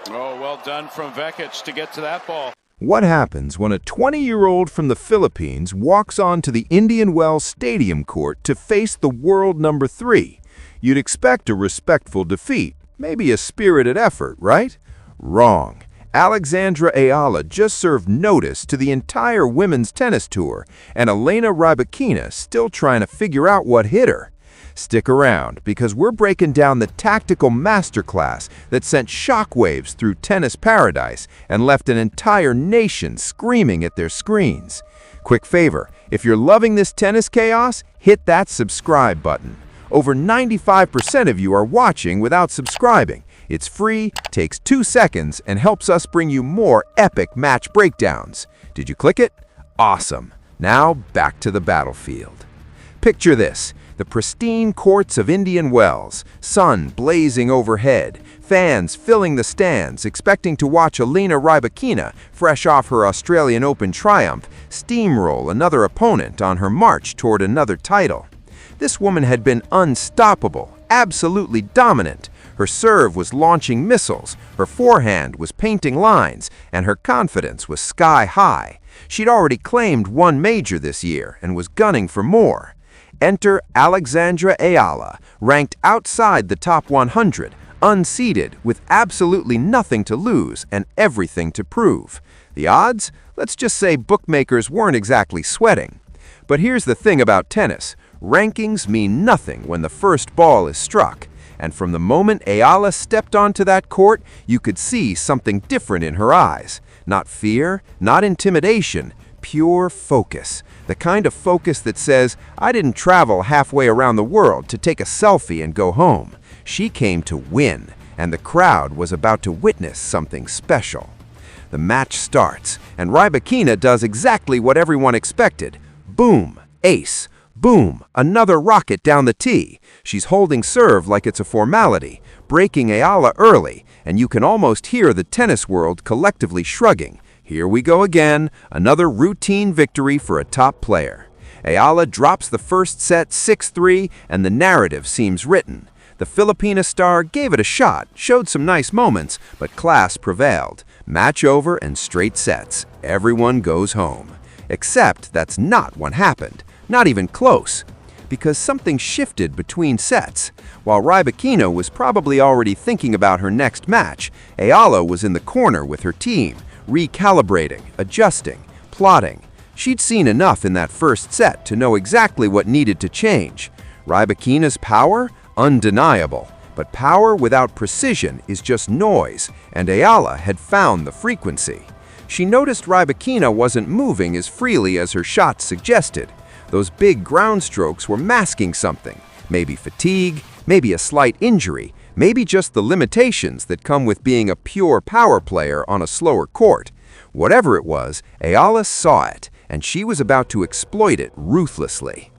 Oh, well done from Vekic to get to that ball. What happens when a 20-year-old from the Philippines walks onto the Indian Wells Stadium court to face the world number 3? You'd expect a respectful defeat, maybe a spirited effort, right? Wrong. Alexandra Eala just served notice to the entire women's tennis tour, and Elena Rybakina still trying to figure out what hit her. Stick around, because we're breaking down the tactical masterclass that sent shockwaves through tennis paradise and left an entire nation screaming at their screens. Quick favor, if you're loving this tennis chaos, hit that subscribe button. Over 95% of you are watching without subscribing. It's free, takes 2 seconds, and helps us bring you more epic match breakdowns. Did you click it? Awesome. Now back to the battlefield. Picture this. The pristine courts of Indian Wells, sun blazing overhead, fans filling the stands expecting to watch Elena Rybakina, fresh off her Australian Open triumph, steamroll another opponent on her march toward another title. This woman had been unstoppable, absolutely dominant. Her serve was launching missiles, her forehand was painting lines, and her confidence was sky high. She'd already claimed 1 major this year and was gunning for more. Enter Alexandra Eala, ranked outside the top 100, unseeded, with absolutely nothing to lose and everything to prove. The odds? Let's just say bookmakers weren't exactly sweating. But here's the thing about tennis. Rankings mean nothing when the first ball is struck. And from the moment Eala stepped onto that court, you could see something different in her eyes. Not fear, not intimidation, pure focus. The kind of focus that says, I didn't travel halfway around the world to take a selfie and go home. She came to win, and the crowd was about to witness something special. The match starts, and Rybakina does exactly what everyone expected. Boom, ace. Boom, another rocket down the tee. She's holding serve like it's a formality, breaking Eala early, and you can almost hear the tennis world collectively shrugging. Here we go again, another routine victory for a top player. Eala drops the first set 6-3, and the narrative seems written. The Filipina star gave it a shot, showed some nice moments, but class prevailed. Match over and straight sets. Everyone goes home. Except that's not what happened. Not even close. Because something shifted between sets. While Rybakina was probably already thinking about her next match, Eala was in the corner with her team, recalibrating, adjusting, plotting. She'd seen enough in that first set to know exactly what needed to change. Rybakina's power? Undeniable. But power without precision is just noise, and Eala had found the frequency. She noticed Rybakina wasn't moving as freely as her shots suggested. Those big ground strokes were masking something. Maybe fatigue, maybe a slight injury, maybe just the limitations that come with being a pure power player on a slower court. Whatever it was, Eala saw it, and she was about to exploit it ruthlessly.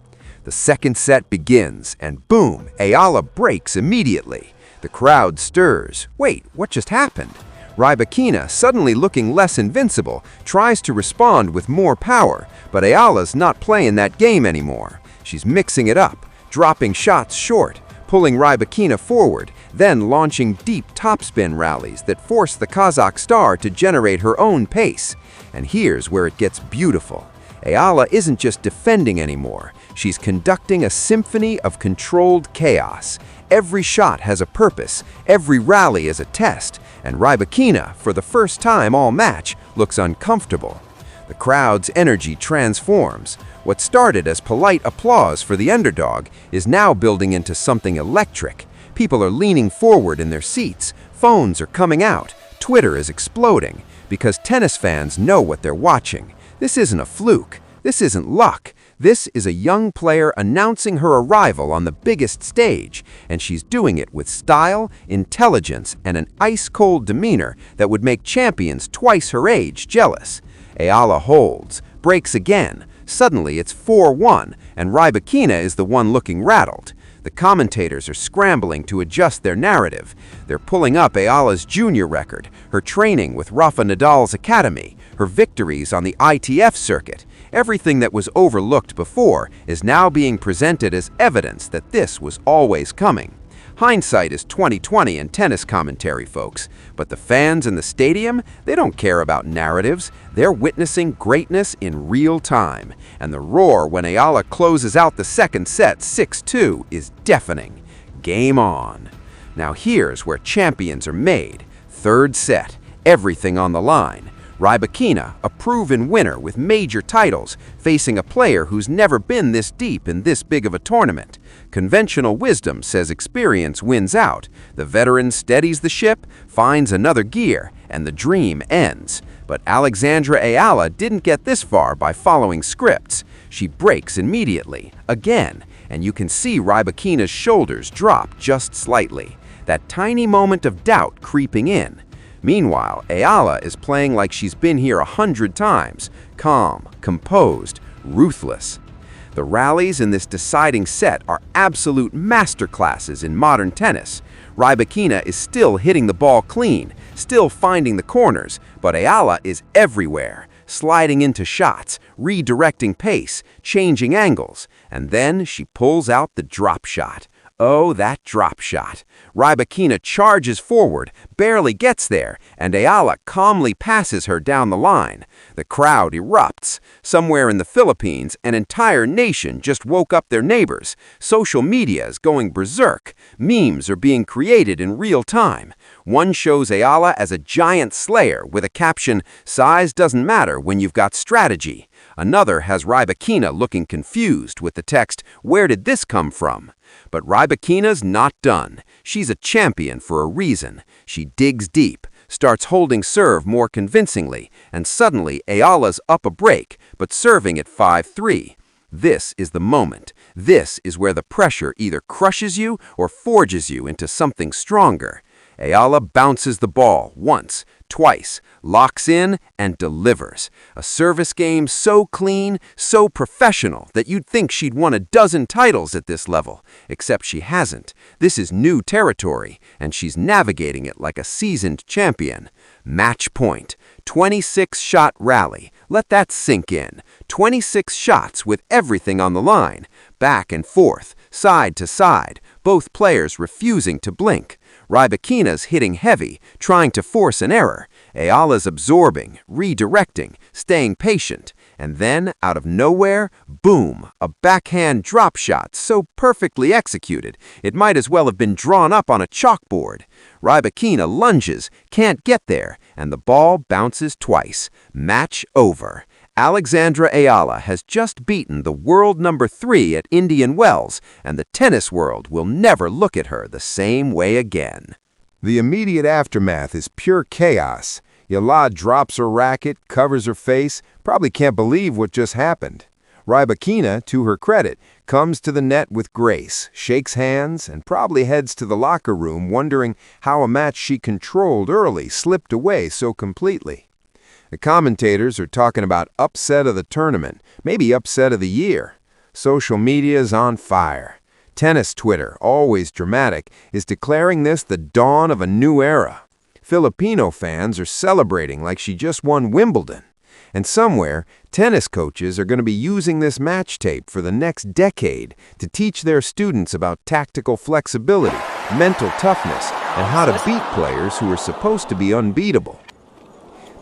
The second set begins, and boom, Eala breaks immediately. The crowd stirs. Wait, what just happened? Rybakina, suddenly looking less invincible, tries to respond with more power, but Eala's not playing that game anymore. She's mixing it up, dropping shots short, pulling Rybakina forward, then launching deep topspin rallies that force the Kazakh star to generate her own pace. And here's where it gets beautiful. Eala isn't just defending anymore. She's conducting a symphony of controlled chaos. Every shot has a purpose, every rally is a test, and Rybakina, for the first time all match, looks uncomfortable. The crowd's energy transforms. What started as polite applause for the underdog is now building into something electric. People are leaning forward in their seats, phones are coming out, Twitter is exploding, because tennis fans know what they're watching. This isn't a fluke, this isn't luck. This is a young player announcing her arrival on the biggest stage, and she's doing it with style, intelligence, and an ice-cold demeanor that would make champions twice her age jealous. Eala holds, breaks again. Suddenly it's 4-1, and Rybakina is the one looking rattled. The commentators are scrambling to adjust their narrative. They're pulling up Eala's junior record, her training with Rafa Nadal's academy, her victories on the ITF circuit. Everything that was overlooked before is now being presented as evidence that this was always coming. Hindsight is 20/20 in tennis commentary, folks. But the fans in the stadium, they don't care about narratives. They're witnessing greatness in real time. And the roar when Eala closes out the second set 6-2 is deafening. Game on. Now here's where champions are made. Third set, everything on the line. Rybakina, a proven winner with major titles, facing a player who's never been this deep in this big of a tournament. Conventional wisdom says experience wins out. The veteran steadies the ship, finds another gear, and the dream ends. But Alexandra Eala didn't get this far by following scripts. She breaks immediately, again, and you can see Rybakina's shoulders drop just slightly. That tiny moment of doubt creeping in. Meanwhile, Eala is playing like she's been here 100 times, calm, composed, ruthless. The rallies in this deciding set are absolute masterclasses in modern tennis. Rybakina is still hitting the ball clean, still finding the corners, but Eala is everywhere, sliding into shots, redirecting pace, changing angles, and then she pulls out the drop shot. Oh, that drop shot. Rybakina charges forward, barely gets there, and Eala calmly passes her down the line. The crowd erupts. Somewhere in the Philippines, an entire nation just woke up their neighbors. Social media is going berserk. Memes are being created in real time. One shows Eala as a giant slayer with a caption, "Size doesn't matter when you've got strategy." Another has Rybakina looking confused with the text, "Where did this come from?" But Rybakina's not done. She's a champion for a reason. She digs deep, starts holding serve more convincingly, and suddenly Eala's up a break, but serving at 5-3. This is the moment. This is where the pressure either crushes you or forges you into something stronger. Eala bounces the ball once, twice, locks in, and delivers. A service game so clean, so professional that you'd think she'd won a dozen titles at this level, except she hasn't. This is new territory, and she's navigating it like a seasoned champion. Match point. 26-shot rally. Let that sink in. 26 shots with everything on the line. Back and forth, side to side, both players refusing to blink. Rybakina's hitting heavy, trying to force an error. Eala's absorbing, redirecting, staying patient. And then, out of nowhere, boom, a backhand drop shot so perfectly executed, it might as well have been drawn up on a chalkboard. Rybakina lunges, can't get there, and the ball bounces twice. Match over. Alexandra Eala has just beaten the world number 3 at Indian Wells, and the tennis world will never look at her the same way again. The immediate aftermath is pure chaos. Eala drops her racket, covers her face, probably can't believe what just happened. Rybakina, to her credit, comes to the net with grace, shakes hands, and probably heads to the locker room wondering how a match she controlled early slipped away so completely. The commentators are talking about upset of the tournament, maybe upset of the year. Social media is on fire. Tennis Twitter, always dramatic, is declaring this the dawn of a new era. Filipino fans are celebrating like she just won Wimbledon. And somewhere, tennis coaches are going to be using this match tape for the next decade to teach their students about tactical flexibility, mental toughness, and how to beat players who are supposed to be unbeatable.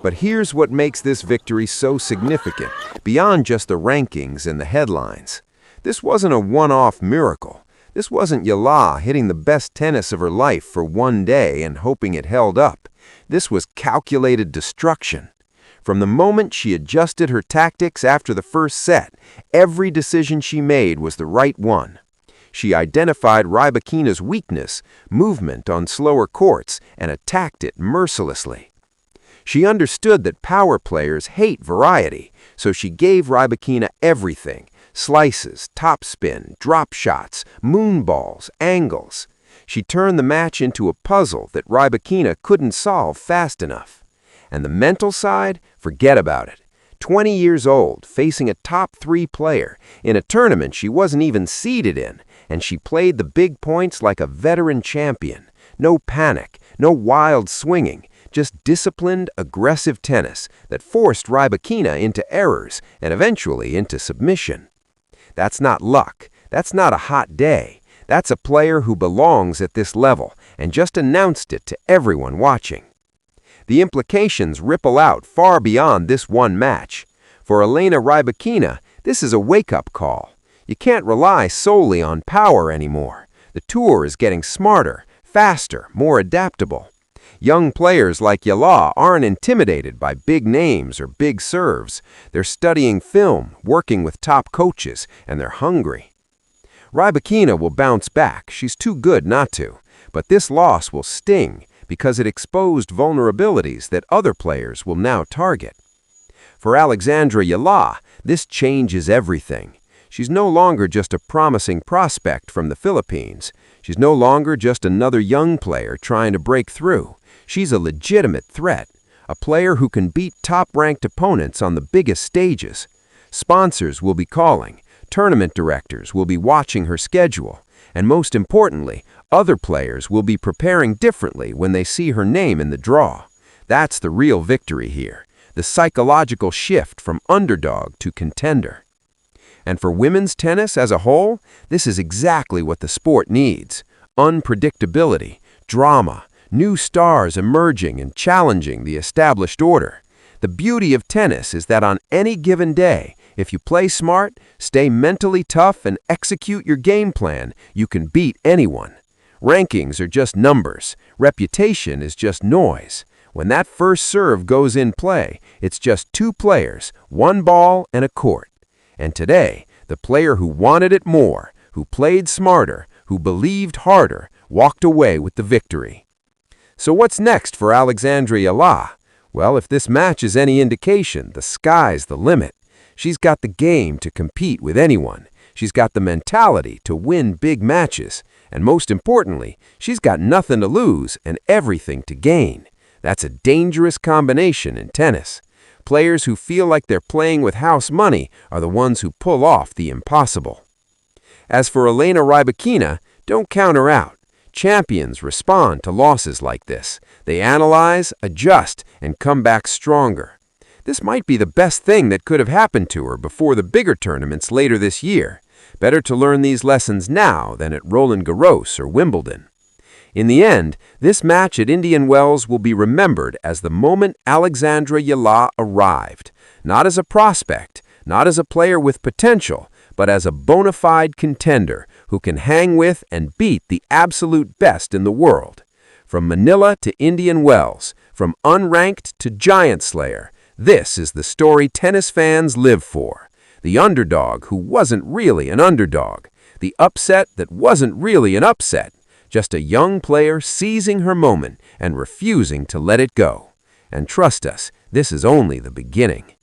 But here's what makes this victory so significant, beyond just the rankings and the headlines. This wasn't a one-off miracle. This wasn't Eala hitting the best tennis of her life for one day and hoping it held up. This was calculated destruction. From the moment she adjusted her tactics after the first set, every decision she made was the right one. She identified Rybakina's weakness, movement on slower courts, and attacked it mercilessly. She understood that power players hate variety, so she gave Rybakina everything: slices, topspin, drop shots, moonballs, angles. She turned the match into a puzzle that Rybakina couldn't solve fast enough. And the mental side? Forget about it. 20 years old, facing a top 3 player, in a tournament she wasn't even seeded in, and she played the big points like a veteran champion. No panic, no wild swinging. Just disciplined, aggressive tennis that forced Rybakina into errors and eventually into submission. That's not luck. That's not a hot day. That's a player who belongs at this level and just announced it to everyone watching. The implications ripple out far beyond this one match. For Elena Rybakina, this is a wake-up call. You can't rely solely on power anymore. The tour is getting smarter, faster, more adaptable. Young players like Eala aren't intimidated by big names or big serves. They're studying film, working with top coaches, and they're hungry. Rybakina will bounce back. She's too good not to. But this loss will sting because it exposed vulnerabilities that other players will now target. For Alexandra Eala, this changes everything. She's no longer just a promising prospect from the Philippines. She's no longer just another young player trying to break through. She's a legitimate threat, a player who can beat top-ranked opponents on the biggest stages. Sponsors will be calling, tournament directors will be watching her schedule, and most importantly, other players will be preparing differently when they see her name in the draw. That's the real victory here, the psychological shift from underdog to contender. And for women's tennis as a whole, this is exactly what the sport needs. Unpredictability, drama, new stars emerging and challenging the established order. The beauty of tennis is that on any given day, if you play smart, stay mentally tough, and execute your game plan, you can beat anyone. Rankings are just numbers. Reputation is just noise. When that first serve goes in play, it's just two players, one ball, and a court. And today, the player who wanted it more, who played smarter, who believed harder, walked away with the victory. So what's next for Alexandra Eala? Well, if this match is any indication, the sky's the limit. She's got the game to compete with anyone. She's got the mentality to win big matches. And most importantly, she's got nothing to lose and everything to gain. That's a dangerous combination in tennis. Players who feel like they're playing with house money are the ones who pull off the impossible. As for Elena Rybakina, don't count her out. Champions respond to losses like this. They analyze, adjust, and come back stronger. This might be the best thing that could have happened to her before the bigger tournaments later this year. Better to learn these lessons now than at Roland Garros or Wimbledon. In the end, this match at Indian Wells will be remembered as the moment Alexandra Eala arrived, not as a prospect, not as a player with potential, but as a bona fide contender who can hang with and beat the absolute best in the world. From Manila to Indian Wells, from unranked to giant slayer, this is the story tennis fans live for. The underdog who wasn't really an underdog. The upset that wasn't really an upset. Just a young player seizing her moment and refusing to let it go. And trust us, this is only the beginning.